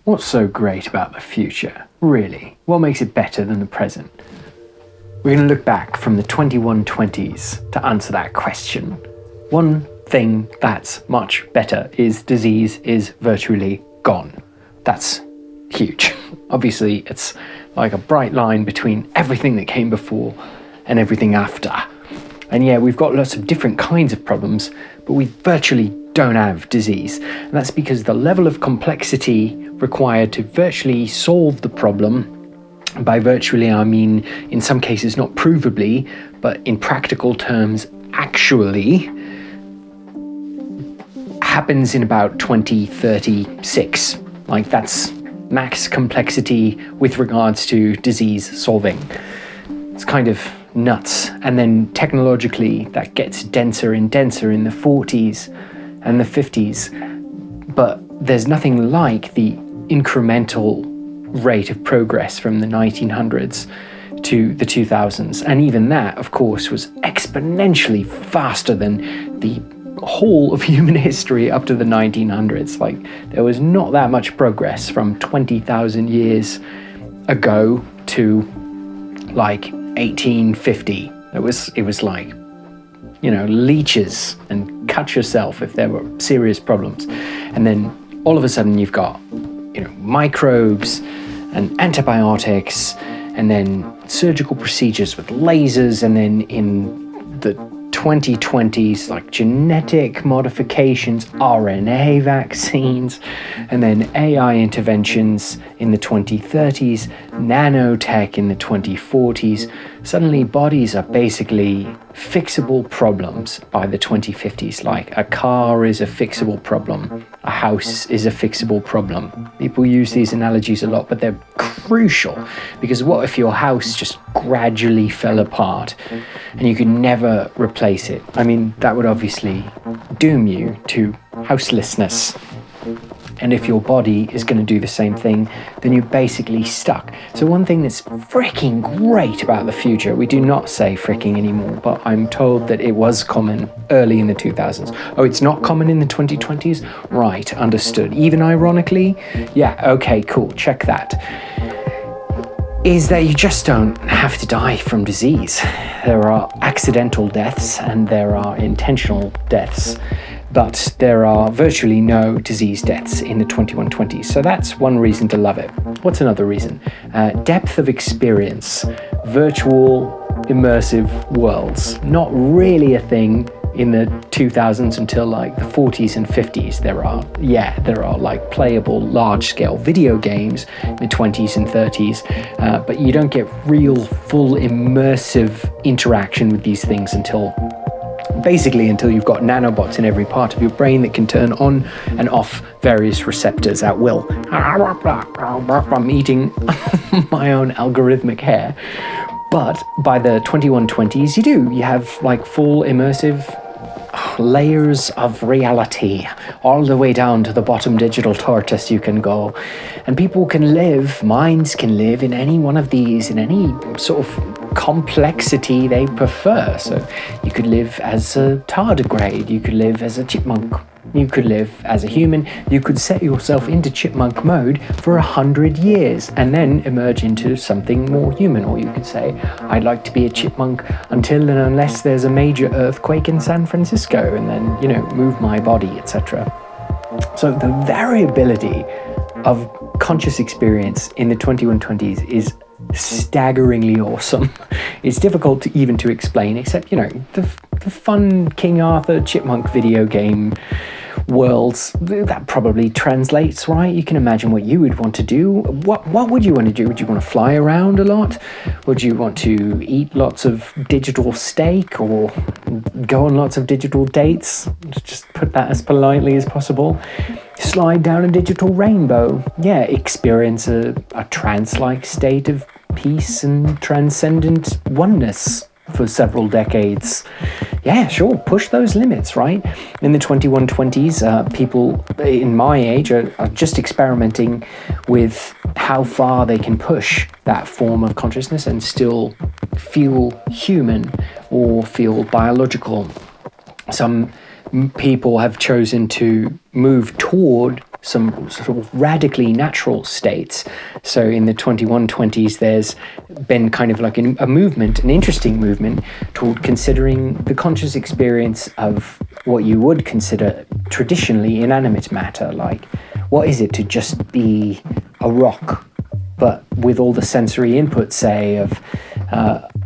What's so great about the future? Really, what makes it better than the present? We're going to look back from the 2120s to answer that question. One thing that's much better is disease is virtually gone. That's huge. Obviously, it's like a bright line between everything that came before and everything after. And yeah, we've got lots of different kinds of problems, but we virtually don't have disease. And that's because the level of complexity required to virtually solve the problem, by virtually I mean in some cases not provably, but in practical terms actually, happens in about 2036. Like that's max complexity with regards to disease solving. It's kind of nuts. And then technologically that gets denser and denser in the 40s and the 50s. But there's nothing like the incremental rate of progress from the 1900s to the 2000s. And even that, of course, was exponentially faster than the whole of human history up to the 1900s. Like, there was not that much progress from 20,000 years ago to like 1850. It was like, you know, leeches and cut yourself if there were serious problems. And then all of a sudden you've got, you know, microbes and antibiotics, and then surgical procedures with lasers, and then in the 2020s, like genetic modifications, RNA vaccines, and then AI interventions in the 2030s, nanotech in the 2040s. Suddenly bodies are basically fixable problems by the 2050s. Like a car is a fixable problem, a house is a fixable problem. People use these analogies a lot, but they're crucial, because what if your house just gradually fell apart and you could never replace it? I mean, that would obviously doom you to houselessness. And if your body is going to do the same thing, then you're basically stuck. So one thing that's freaking great about the future, we do not say freaking anymore, but I'm told that it was common early in the 2000s. Oh, it's not common in the 2020s? Right, understood. Even ironically? Yeah, okay, cool, check that. Is that you just don't have to die from disease. There are accidental deaths and there are intentional deaths, but there are virtually no disease deaths in the 2120s. So that's one reason to love it. What's another reason? Depth of experience. Virtual, immersive worlds. Not really a thing in the 2000s until like the 40s and 50s. There are like playable large-scale video games in the 20s and 30s, but you don't get real full immersive interaction with these things until you've got nanobots in every part of your brain that can turn on and off various receptors at will. I'm eating my own algorithmic hair. But by the 2120s, you have like full immersive layers of reality, all the way down to the bottom digital tortoise you can go. And minds can live in any one of these, in any sort of complexity they prefer. So you could live as a tardigrade, you could live as a chipmunk, you could live as a human, you could set yourself into chipmunk mode for 100 years and then emerge into something more human. Or you could say, I'd like to be a chipmunk until and unless there's a major earthquake in San Francisco, and then, move my body, etc. So the variability of conscious experience in the 2120s is staggeringly awesome. It's difficult to explain, except, the fun King Arthur chipmunk video game worlds, that probably translates, right? You can imagine what you would want to do. What would you want to do? Would you want to fly around a lot? Would you want to eat lots of digital steak or go on lots of digital dates? Just put that as politely as possible. Slide down a digital rainbow. Yeah, experience a trance-like state of peace and transcendent oneness for several decades. Yeah, sure, push those limits, right? In the 2120s, people in my age are just experimenting with how far they can push that form of consciousness and still feel human or feel biological. Some people have chosen to move toward some sort of radically natural states. So in the 2120s, there's been kind of like a movement, an interesting movement, toward considering the conscious experience of what you would consider traditionally inanimate matter. Like, what is it to just be a rock, but with all the sensory input, say, of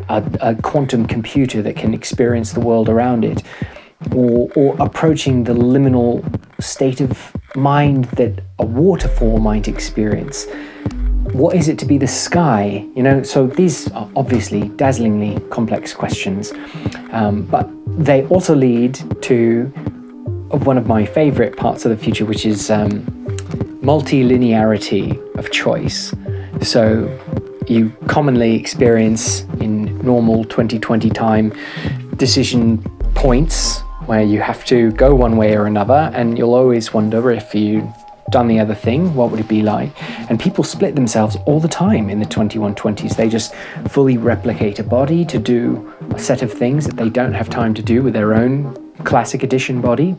a quantum computer that can experience the world around it, or approaching the liminal state of mind that a waterfall might experience. What is it to be the sky? So these are obviously dazzlingly complex questions, but they also lead to one of my favorite parts of the future, which is multilinearity of choice. So you commonly experience in normal 2020 time decision points where you have to go one way or another, and you'll always wonder, if you done the other thing, what would it be like? And people split themselves all the time in the 2120s. They just fully replicate a body to do a set of things that they don't have time to do with their own classic edition body,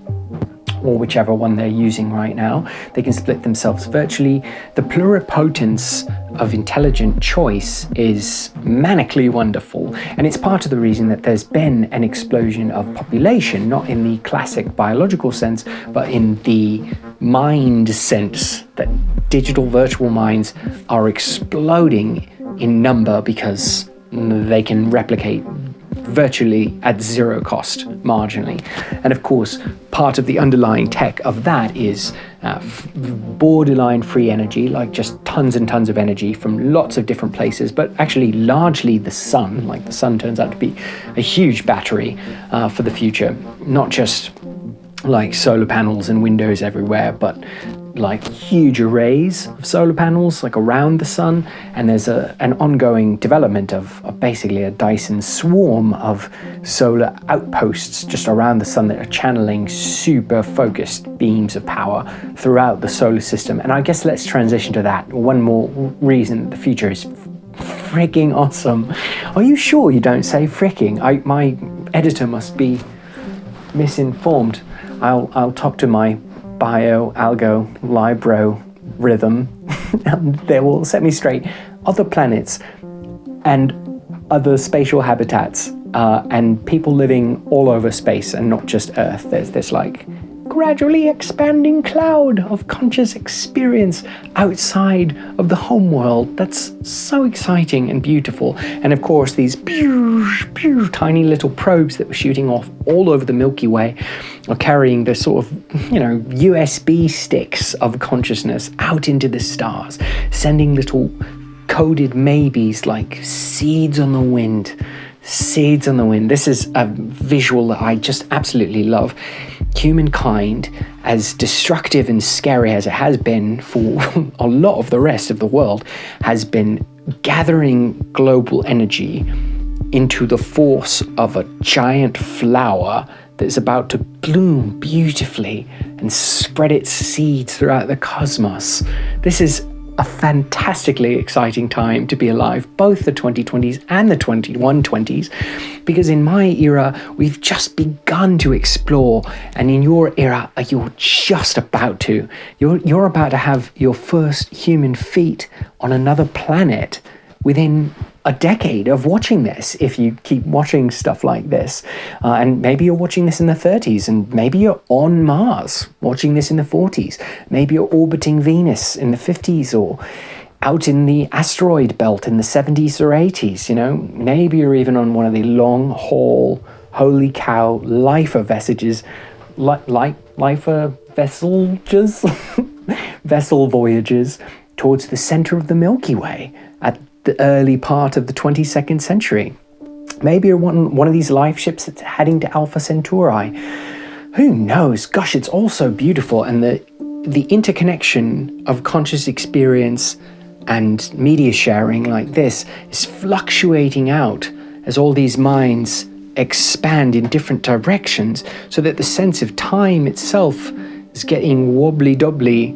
or whichever one they're using right now. They can split themselves virtually. The pluripotence of intelligent choice is manically wonderful, and it's part of the reason that there's been an explosion of population, not in the classic biological sense, but in the mind sense, that digital virtual minds are exploding in number because they can replicate virtually at zero cost, marginally. And of course, part of the underlying tech of that is borderline free energy, like just tons and tons of energy from lots of different places, but actually largely the sun. Like, the sun turns out to be a huge battery for the future, not just like solar panels and windows everywhere, but like huge arrays of solar panels like around the sun. And there's an ongoing development of basically a Dyson swarm of solar outposts just around the sun that are channeling super focused beams of power throughout the solar system. And I guess let's transition to that. One more reason the future is freaking awesome. Are you sure you don't say fricking? My editor must be misinformed. I'll talk to my bio-algo libro rhythm and they will set me straight. Other planets and other spatial habitats and people living all over space and not just Earth. There's this like gradually expanding cloud of conscious experience outside of the home world. That's so exciting and beautiful. And of course, these tiny little probes that we're shooting off all over the Milky Way are carrying the sort of, USB sticks of consciousness out into the stars, sending little coded maybes like seeds on the wind. Seeds on the wind. This is a visual that I just absolutely love. Humankind, as destructive and scary as it has been for a lot of the rest of the world, has been gathering global energy into the force of a giant flower that's about to bloom beautifully and spread its seeds throughout the cosmos. This is a fantastically exciting time to be alive, both the 2020s and the 2120s, because in my era, we've just begun to explore, and in your era, you're just about to. You're about to have your first human feet on another planet within a decade of watching this, if you keep watching stuff like this. And maybe you're watching this in the 30s, and maybe you're on Mars watching this in the 40s. Maybe you're orbiting Venus in the 50s, or out in the asteroid belt in the 70s or 80s, Maybe you're even on one of the long haul, holy cow, lifer vessages, lifer vessels, vessel voyages towards the center of the Milky Way at the early part of the 22nd century. Maybe you're one of these life ships that's heading to Alpha Centauri. Who knows? Gosh, it's all so beautiful. And the interconnection of conscious experience and media sharing like this is fluctuating out as all these minds expand in different directions, so that the sense of time itself is getting wobbly-dobbly.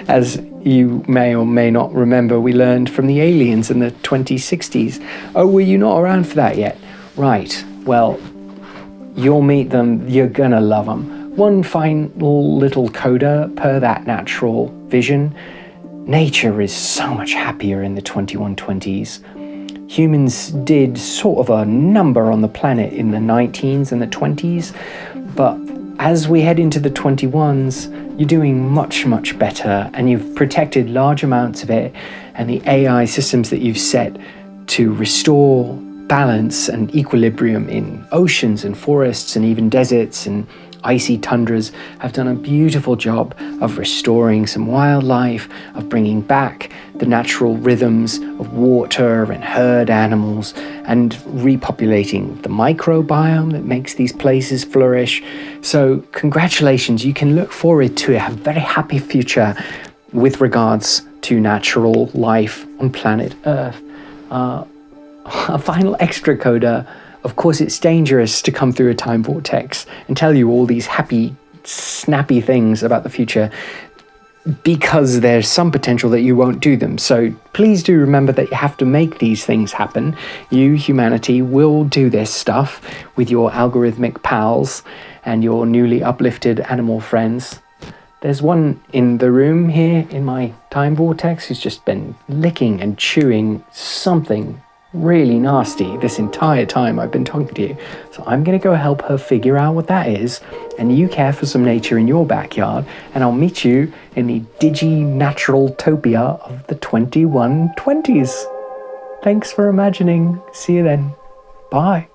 As you may or may not remember, we learned from the aliens in the 2060s. Oh, were you not around for that yet? Right, well, you'll meet them, you're gonna love them. one final little coda per that natural vision. Nature is so much happier in the 2120s. Humans did sort of a number on the planet in the 19s and the 20s, but as we head into the 21s, you're doing much, much better, and you've protected large amounts of it, and the AI systems that you've set to restore balance and equilibrium in oceans and forests and even deserts and icy tundras have done a beautiful job of restoring some wildlife, of bringing back the natural rhythms of water and herd animals, and repopulating the microbiome that makes these places flourish. So congratulations, you can look forward to a very happy future with regards to natural life on planet Earth. A final extra coda. Of course, it's dangerous to come through a time vortex and tell you all these happy, snappy things about the future, because there's some potential that you won't do them. So please do remember that you have to make these things happen. You, humanity, will do this stuff with your algorithmic pals and your newly uplifted animal friends. There's one in the room here in my time vortex who's just been licking and chewing something really nasty this entire time I've been talking to you. So I'm going to go help her figure out what that is, and you care for some nature in your backyard, and I'll meet you in the digi-natural-topia of the 2120s. Thanks for imagining. See you then. Bye.